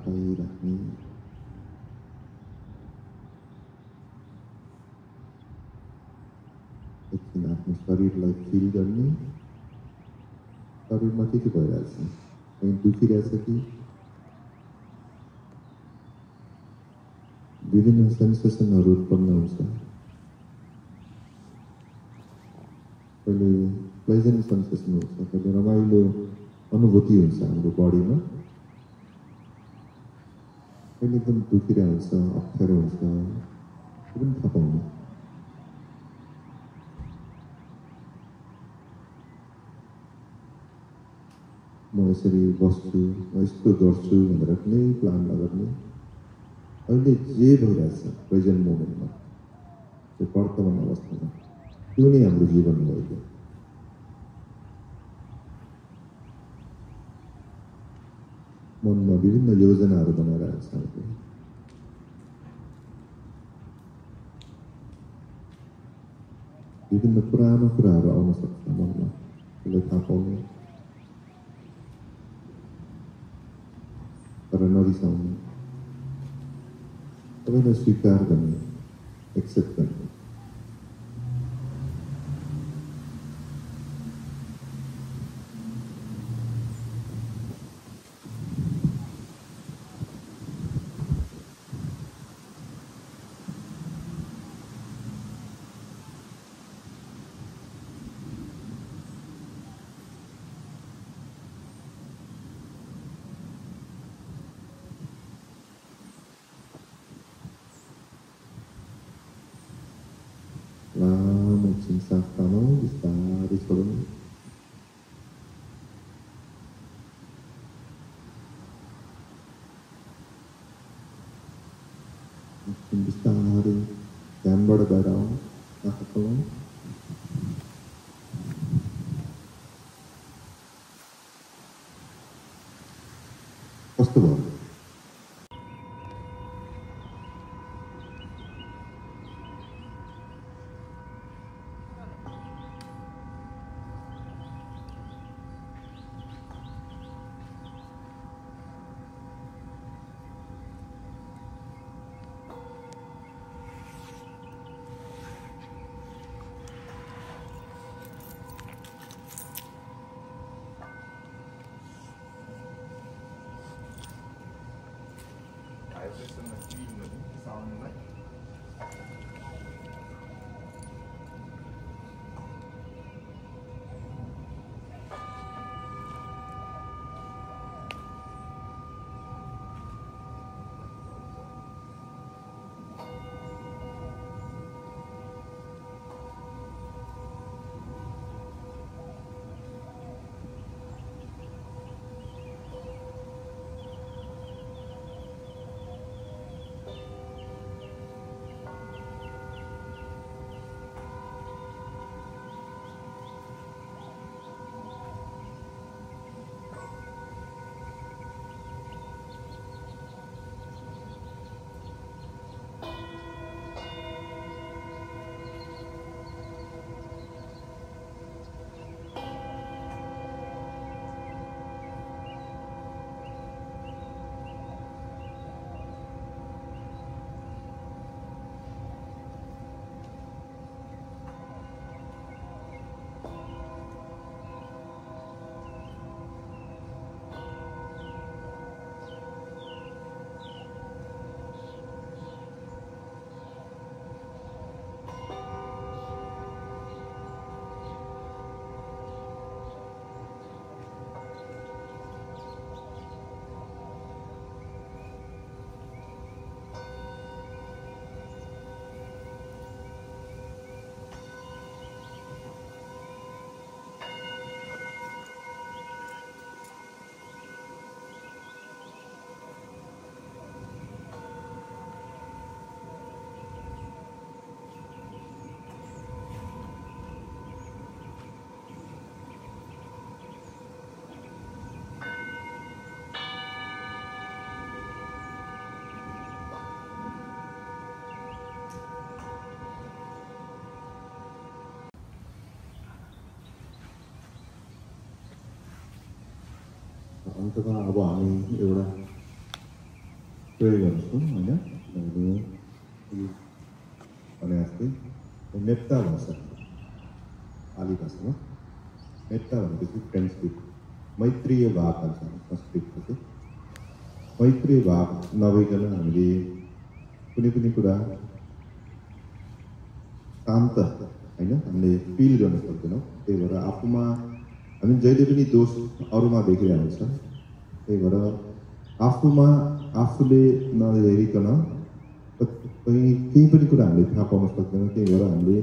पाइराख्ने, एकछिन आफ्नो शरीरलाई फिल गर्ने, शरीरमा के भइरहेछ, कहीँ दुखिरहेछ कि विभिन्न सेन्सेसनहरू उत्पन्न हुन्छ। कहिले प्लेजेन्ट सेन्सेसन हुन्छ, कहिले रमाइलो अनुभूति हुन्छ हाम्रो बडीमा, कहिले एकदम दुखिरहेको हुन्छ, अप्ठ्यारो हुन्छ, त्यो पनि थाहा पाउनु। म यसरी बस्छु, म यस्तो गर्छु भनेर कुनै प्लान नगर्ने, अहिले जे भइरहेछ प्रेजेन्ट मोमेन्टमा, त्यो वर्तमान अवस्थामा, त्यो नै हाम्रो जीवन हो। मनमा विभिन्न योजनाहरू बनाइरहेको छ हामीले, विभिन्न पुरानो कुराहरू आउन सक्छ मनमा, त्यसलाई थाहा पाउने, तर नरिसाउने, सबैलाई स्वीकार गर्ने, एक्सेप्ट गर्ने। Cinta kamu bisa disolong. Bisa hari gambar barang apa kalau कस्तो भयो? अन्तमा अब हामी एउटा प्रे गर्छौँ होइन भने जस्तै मेट्टा भन्छ पाली भाषामा मेट्टा भनेपछि फ्रेन्डसिप मैत्रीय भाव भन्छ संस्कृतको चाहिँ मैत्रीय भाव नभइकन हामीले कुनै पनि कुरा शान्त होइन हामीले फिल गर्न सक्दैनौँ त्यही भएर आफूमा हामी जहिले पनि दोष अरूमा देखिरहेको हुन्छ त्यही भएर आफूमा आफूले नहेरिकन कहीँ केही पनि कुरा हामीले थाहा पाउन सक्दैनौँ त्यही भएर हामीले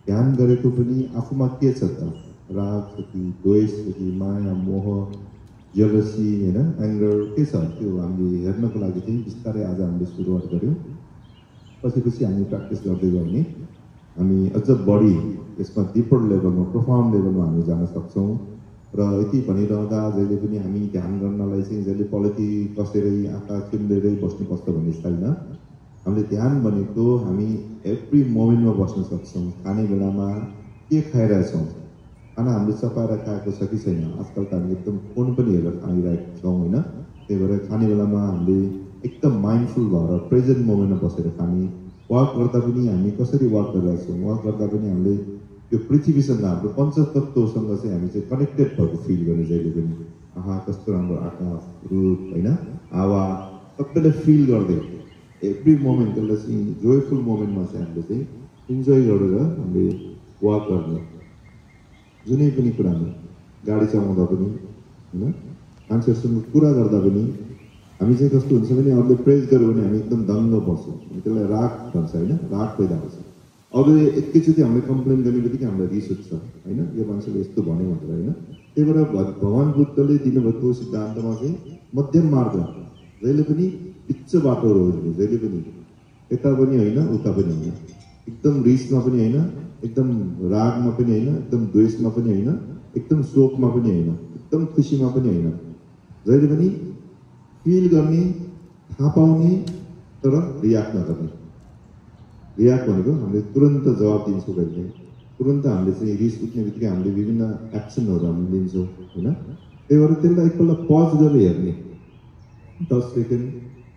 ध्यान गरेको पनि आफूमा के छ त राग छ कि द्वेष छ कि माया मोह जेलसी होइन एङ्गर के छ त्यो हामीले हेर्नको लागि चाहिँ बिस्तारै आज हामीले सुरुवात गऱ्यौँ पछि हामी प्र्याक्टिस गर्दै गयौँ भने हामी अझ बढी यसमा डिपर लेभलमा प्रोफाउन्ड लेभलमा हामी जान सक्छौँ र यति भनिरहँदा जहिले पनि हामी ध्यान गर्नलाई चाहिँ जहिले पलेटी कसेरै आँखा चिम्लेरै बस्नुपर्छ भन्ने छैन हामीले ध्यान भनेको हामी एभ्री मोमेन्टमा बस्न सक्छौँ खाने बेलामा के खाइरहेछौँ खाना हामीले चपाएर खाएको छ कि छैन आजकल त हामी एकदम फोन पनि हेरेर खाइरहेको छौँ होइन त्यही भएर खाने बेलामा हामीले एकदम माइन्डफुल भएर प्रेजेन्ट मोमेन्टमा बसेर खाने वाक गर्दा पनि हामी कसरी वाक गरिरहेछौँ वाक गर्दा पनि हामीले त्यो पृथ्वीसँग हाम्रो पञ्चतत्त्वसँग चाहिँ हामी चाहिँ कनेक्टेड भएको फिल गर्ने जहिले पनि आहा कस्तो राम्रो आकाश रुख होइन हावा सबैले फिल गर्दै एभ्री मोमेन्ट त्यसलाई चाहिँ जोयफुल मोमेन्टमा चाहिँ हामीले चाहिँ इन्जोय गरेर हामीले वाक गर्ने जुनै पनि कुरामा गाडी चलाउँदा पनि होइन मान्छेहरूसँग कुरा गर्दा पनि हामी चाहिँ कस्तो हुन्छ भने अरूले प्रेज गर्यो भने हामी एकदम दङ्ग पर्छौँ त्यसलाई राग भन्छ होइन राग पैदा हुन्छ अरूले एकैचोटि हामीले कम्प्लेन गर्ने बित्तिकै हामीलाई रिस उठ्छ होइन यो मान्छेले यस्तो भन्यो भनेर होइन त्यही भएर भगवान् बुद्धले दिनुभएको सिद्धान्तमा चाहिँ मध्यम मार्ग जहिले पनि बिच बाटो रोज्नु जहिले पनि यता पनि होइन उता पनि होइन एकदम रिसमा पनि होइन एकदम रागमा पनि होइन एकदम द्वेषमा पनि होइन एकदम शोकमा पनि होइन एकदम खुसीमा पनि होइन जहिले पनि फिल गर्ने थाहा पाउने तर रियाक्ट नगर्ने रियाक्ट भनेको हामीले तुरन्त जवाब दिन्छौँ कहिले तुरन्त हामीले चाहिँ रिस उठ्ने बित्तिकै हामीले विभिन्न एक्सनहरू हामीले लिन्छौँ होइन त्यही भएर त्यसलाई एकपल्ट पज गरेर हेर्ने 10 सेकेन्ड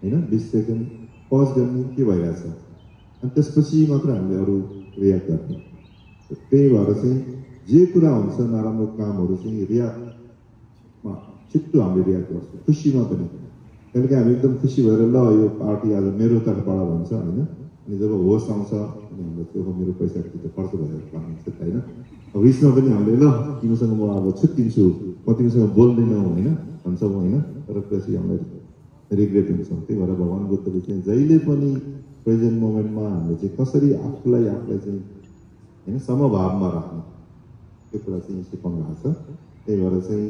होइन 20 सेकेन्ड पज गर्ने के भइरहेछ अनि त्यसपछि मात्र हामीले अरू रियाक्ट गर्ने त्यही भएर चाहिँ जे कुरा हुन्छ नराम्रो कामहरू चाहिँ रियाक्टमा छिट्टो हामीले रियाक्ट गर्छौँ खुसीमा पनि कहिलेकाहीँ हामी एकदम खुसी भएर ल यो पार्टी आज मेरो तर्फबाट भन्छ होइन अनि जब होस आउँछ अनि हाम्रो त्यो मेरो पैसा त खर्च भएर भन्नुहुन्छ होइन अब रिसमा पनि हामीले ल तिमीसँग म अब छुट्टिन्छु म तिमीसँग बोल्दैनौँ होइन भन्छौँ होइन तर पछि हामीलाई रिग्रेट हुन्छ त्यही भएर भगवान् बुद्धले चाहिँ जहिले पनि प्रेजेन्ट मोमेन्टमा हामीले चाहिँ कसरी आफूलाई चाहिँ होइन समभावमा राख्ने त्यो कुरा चाहिँ सिकाउनु भएको छ त्यही भएर चाहिँ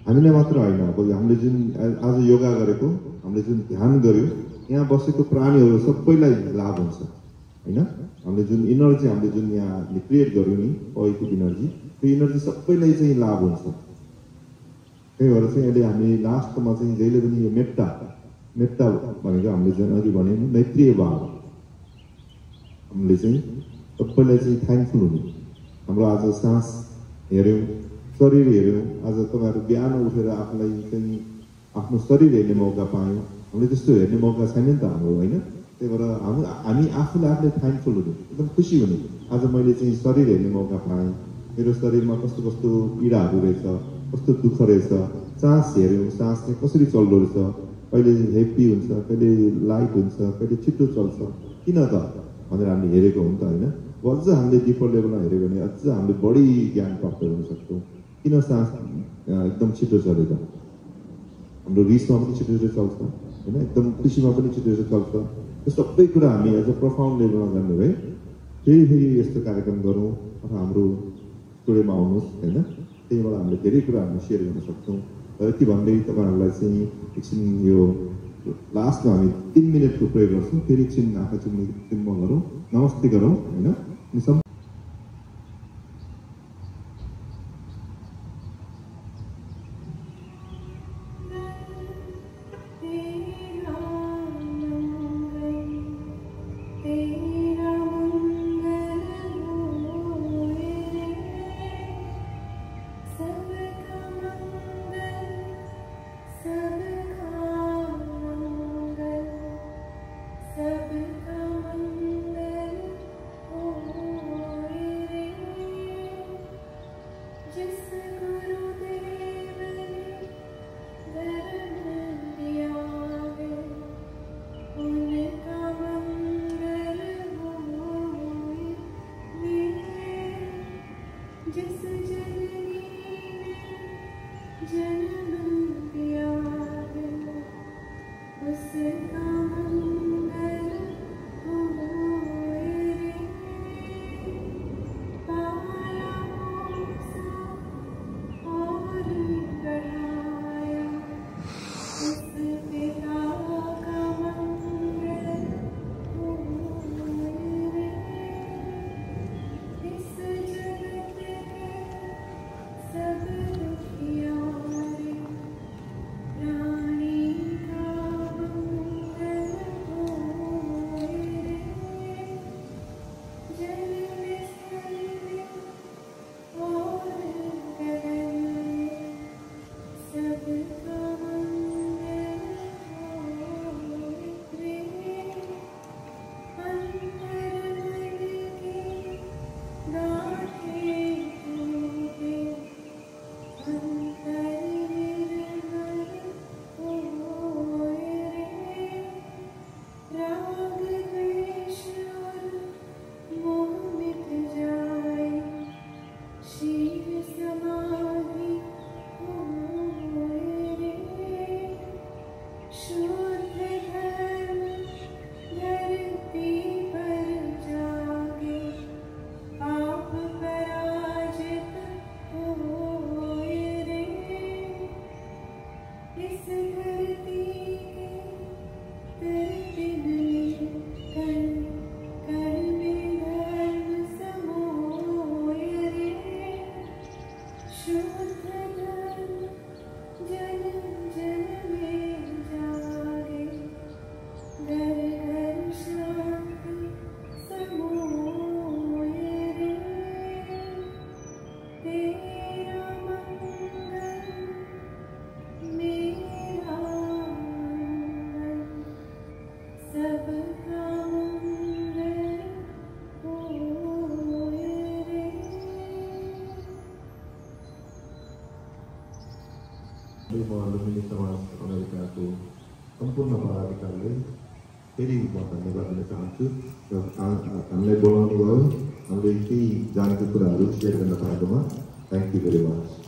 हामीले मात्र होइन अब हामीले जुन आज योगा गरेको हामीले जुन ध्यान गर्यो यहाँ बसेको प्राणीहरू सबैलाई लाभ हुन्छ होइन हामीले जुन इनर्जी हामीले जुन यहाँ क्रिएट गर्यो नि पोजिटिभ इनर्जी त्यो इनर्जी सबैलाई चाहिँ लाभ हुन्छ त्यही भएर चाहिँ अहिले हामी लास्टमा चाहिँ जहिले पनि यो मेट्टा भनेको हामीले जुन अघि भन्यो नि मैत्रीय भाव हामीले चाहिँ सबैलाई चाहिँ थ्याङ्कफुल हुने हाम्रो आज सास हेऱ्यौँ शरीर हेऱ्यौँ आज तपाईँहरू बिहान उठेर आफूलाई चाहिँ आफ्नो शरीर हेर्ने मौका पायौँ हामीले त्यस्तो हेर्ने मौका छैन नि त हाम्रो होइन त्यही भएर हामी आफूलाई आफूले थ्याङ्कफुल हुने एकदम खुसी हुने आज मैले चाहिँ शरीर हेर्ने मौका पाएँ मेरो शरीरमा कस्तो कस्तो पीडाहरू रहेछ कस्तो दुःख रहेछ सास हेऱ्यौँ सास चाहिँ कसरी चल्दो रहेछ कहिले हेप्पी हुन्छ कहिले लाइट हुन्छ कहिले छिटो चल्छ किन त भनेर हामीले हेरेको हो नि त होइन अझ हामीले डिपर लेभलमा हेऱ्यो भने अझ हामीले बढी ज्ञान प्राप्त गर्न सक्छौँ किन सास एकदम छिटो चलेको हाम्रो रिसमा पनि छिटो छिटो चल्छ होइन एकदम खुसीमा पनि छिटो छिटो चल्छ त्यो सबै कुरा हामी अझ प्रोफाउन्ड लेभलमा जान्ने भए फेरि यस्तो कार्यक्रम गरौँ अथवा हाम्रो स्टुडियोमा आउनुहोस् होइन त्यहीबाट हामीले धेरै कुरा हामी सेयर गर्न सक्छौँ र यति भन्दै तपाईँहरूलाई चाहिँ एकछिन यो लास्टमा हामी 3 मिनटको प्रयोग गर्छौँ फेरि एकछिन आँखा चिम्म गरौँ नमस्ते गरौँ होइन अनि Alumni समाज अमेरिकाको सम्पूर्ण पदाधिकारीलाई फेरि म धन्यवाद दिन चाहन्छु र हामीलाई बोलाउनु भयो, हामीले केही जानेको कुराहरू सेयर गर्न पाएकोमा। Thank you very much.